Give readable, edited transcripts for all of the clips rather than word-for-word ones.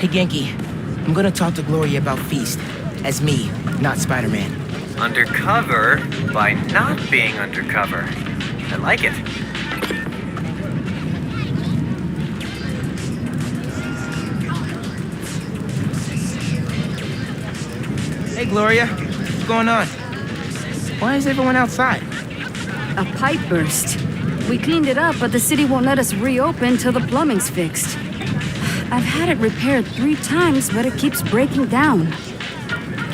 Hey, Genki. I'm gonna talk to Gloria about Feast. As me, not Spider-Man. Undercover by not being undercover. I like it. Hey, Gloria. What's going on? Why is everyone outside? A pipe burst. We cleaned it up, but the city won't let us reopen till the plumbing's fixed. I've had it repaired 3 times, but it keeps breaking down.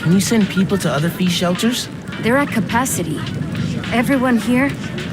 Can you send people to other Feast shelters? They're at capacity. Everyone here,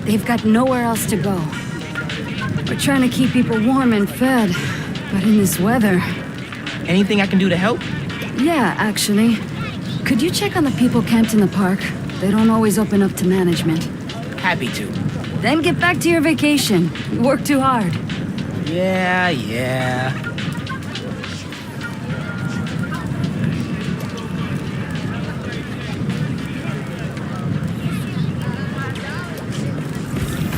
they've got nowhere else to go. We're trying to keep people warm and fed, but in this weather... Anything I can do to help? Yeah, actually. Could you check on the people camped in the park? They don't always open up to management. Happy to. Then get back to your vacation. You work too hard. Yeah.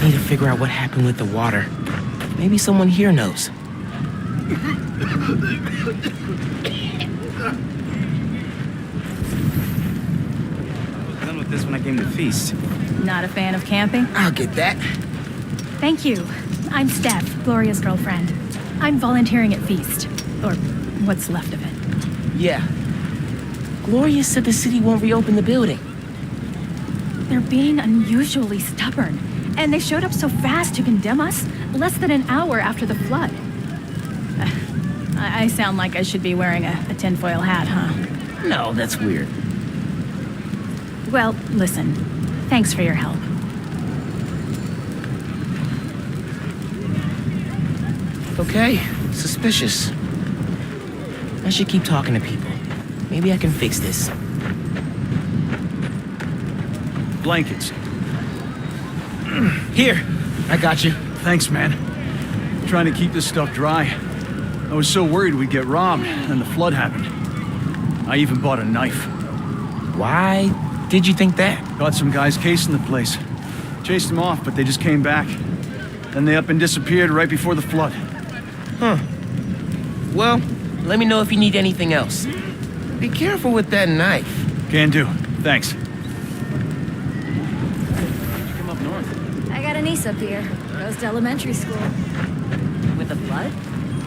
Need to figure out what happened with the water. Maybe someone here knows. Done with this when I came to Feast. Not a fan of camping? I'll get that. Thank you. I'm Steph, Gloria's girlfriend. I'm volunteering at Feast. Or what's left of it. Yeah. Gloria said the city won't reopen the building. They're being unusually stubborn. And they showed up so fast to condemn us, less than an hour after the flood. I sound like I should be wearing a tinfoil hat, huh? No, that's weird. Well, listen. Thanks for your help. Okay, suspicious. I should keep talking to people. Maybe I can fix this. Blankets. Here, I got you. Thanks, man. Trying to keep this stuff dry. I was so worried we'd get robbed, and the flood happened. I even bought a knife. Why did you think that? Caught some guys casing the place. Chased them off, but they just came back. Then they up and disappeared right before the flood. Huh. Well, let me know if you need anything else. Be careful with that knife. Can do. Thanks. Come up north. I got a niece up here. Goes to elementary school. With the flood?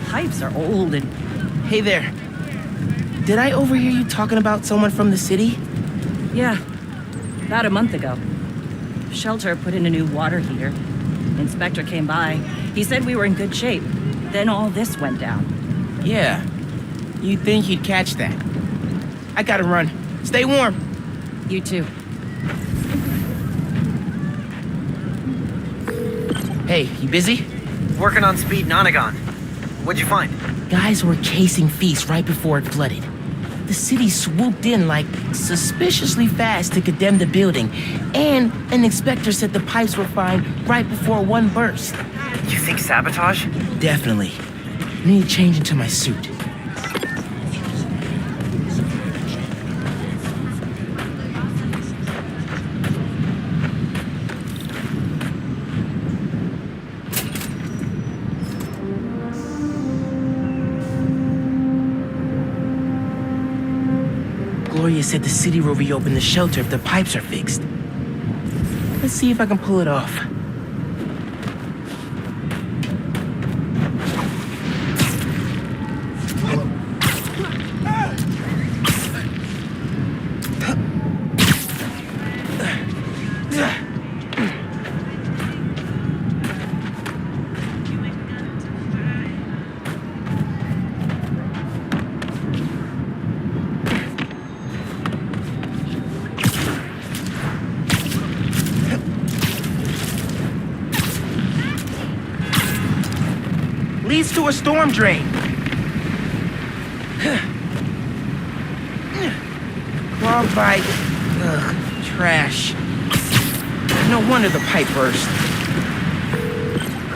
Pipes are old and... Hey there. Did I overhear you talking about someone from the city? Yeah, about a month ago. Shelter put in a new water heater. Inspector came by. He said we were in good shape. Then all this went down. Yeah. You'd think he'd catch that. I gotta run. Stay warm. You too. Hey, you busy? Working on Speed Nonagon. What'd you find? Guys were casing Feast right before it flooded. The city swooped in like suspiciously fast to condemn the building, and an inspector said the pipes were fine right before one burst. You think sabotage? Definitely. I need to change into my suit. Gloria said the city will reopen the shelter if the pipes are fixed. Let's see if I can pull it off. Leads to a storm drain. Clogged by trash. No wonder the pipe burst.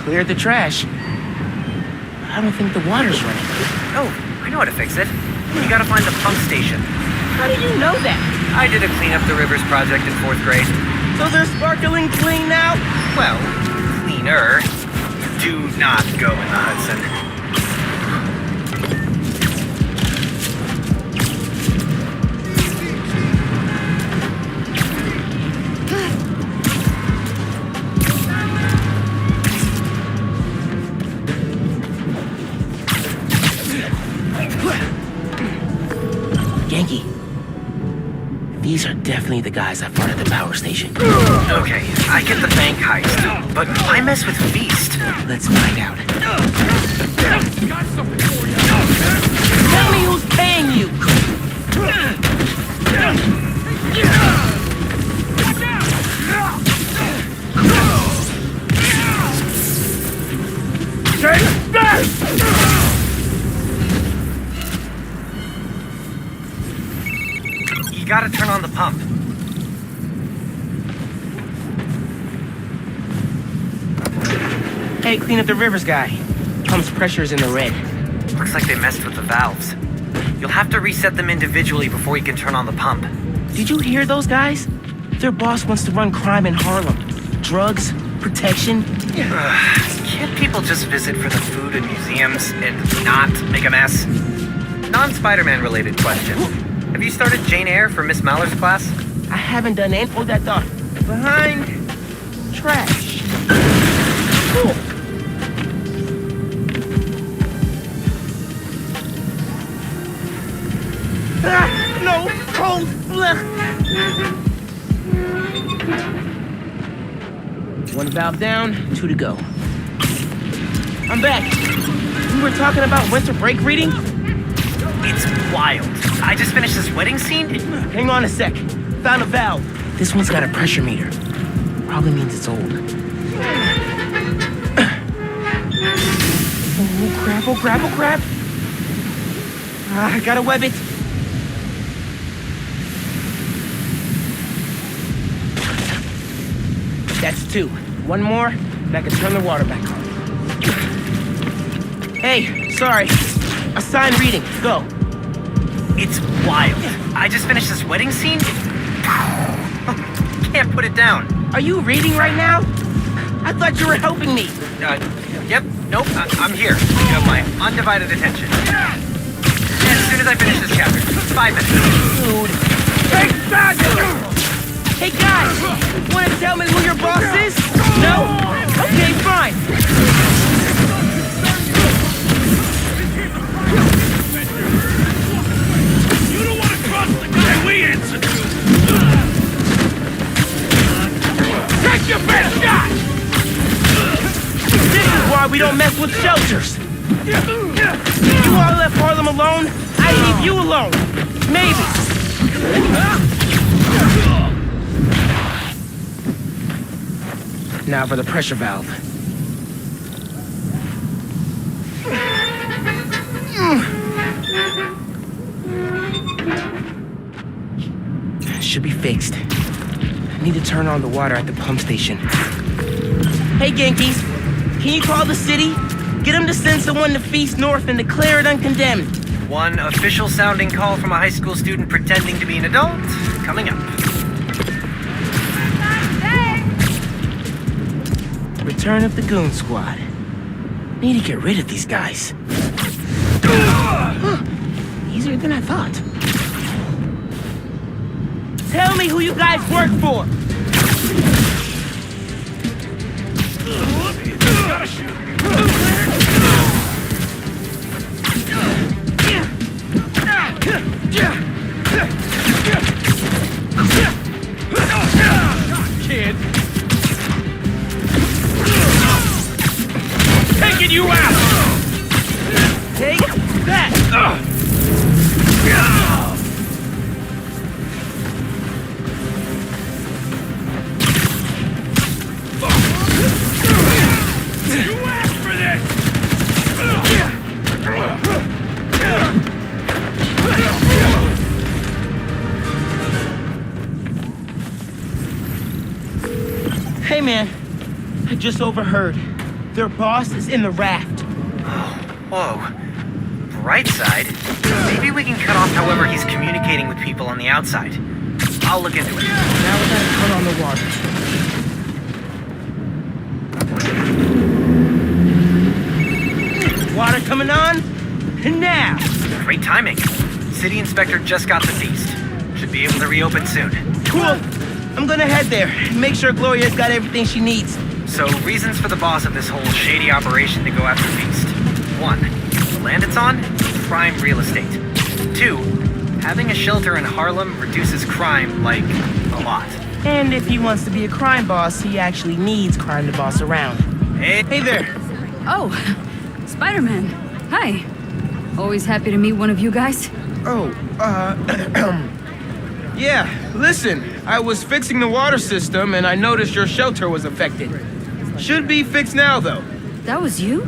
Cleared the trash. I don't think the water's running. Oh, I know how to fix it. You gotta find the pump station. How did you know that? I did a clean up the rivers project in 4th grade. So they're sparkling clean now? Well, cleaner. Do not go in the Hudson. Genki. These are definitely the guys I fought at the power station. Okay, I get the bank heist, but why mess with Feast? Let's find out. Tell me who's paying you! You gotta turn on the pump. Hey, clean up the rivers guy. Pump's pressure's in the red. Looks like they messed with the valves. You'll have to reset them individually before you can turn on the pump. Did you hear those guys? Their boss wants to run crime in Harlem. Drugs, protection. Can't people just visit for the food and museums and not make a mess? Non-Spider-Man related question. Have you started Jane Eyre for Miss Maller's class? I haven't done any. Hold that thought. Behind trash. Cool. No, cold, blech. One valve down, 2 to go. I'm back. We were talking about winter break reading? It's wild. I just finished this wedding scene. Hang on a sec. Found a valve. This one's got a pressure meter. Probably means it's old. Oh crap, oh crap, oh crap. I gotta web it. That's 2. One more, and I can turn the water back on. Hey, sorry. Assign reading. Go. It's wild. I just finished this wedding scene. Can't put it down. Are you reading right now? I thought you were helping me. Yep. Nope. I'm here. You have my undivided attention. As soon as I finish this chapter. 5 minutes. Dude. Hey guys, wanna tell me who your boss is? No? Okay, fine. You don't want to trust the guy we answer to! Take your best shot! This is why we don't mess with shelters. You all left Harlem alone, I leave you alone. Maybe. Now for the pressure valve. Should be fixed. I need to turn on the water at the pump station. Hey, Genkies. Can you call the city? Get them to send someone to Feast North and declare it uncondemned. One official sounding call from a high school student pretending to be an adult coming up. Return of the Goon Squad. Need to get rid of these guys. Easier than I thought. Tell me who you guys work for! Kid! Taking you out! Take that! You asked for this! Hey man, I just overheard. Their boss is in the raft. Whoa. Bright side. Maybe we can cut off however he's communicating with people on the outside. I'll look into it. Now we gotta turn on the water. Water coming on? And now! Great timing. City Inspector just got the feast. Should be able to reopen soon. Cool. I'm gonna head there and make sure Gloria's got everything she needs. So, reasons for the boss of this whole shady operation to go after Feast. 1. The land it's on? Prime real estate. 2. Having a shelter in Harlem reduces crime, like, a lot. And if he wants to be a crime boss, he actually needs crime to boss around. Hey, Hey there. Oh, Spider-Man. Hi. Always happy to meet one of you guys. Oh, yeah, listen, I was fixing the water system and I noticed your shelter was affected. Should be fixed now, though. That was you?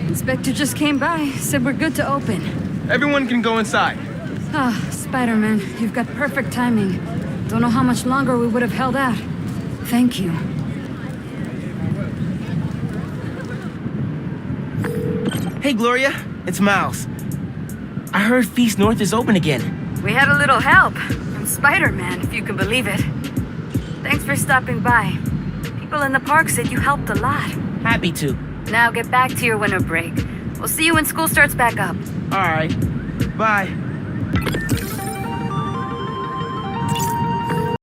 Inspector just came by, said we're good to open. Everyone can go inside. Ah, Spider-Man, you've got perfect timing. Don't know how much longer we would have held out. Thank you. Hey, Gloria. It's Miles. I heard Feast North is open again. We had a little help from Spider-Man, if you can believe it. Thanks for stopping by. People in the park said you helped a lot. Happy to. Now get back to your winter break. We'll see you when school starts back up. All right. Bye.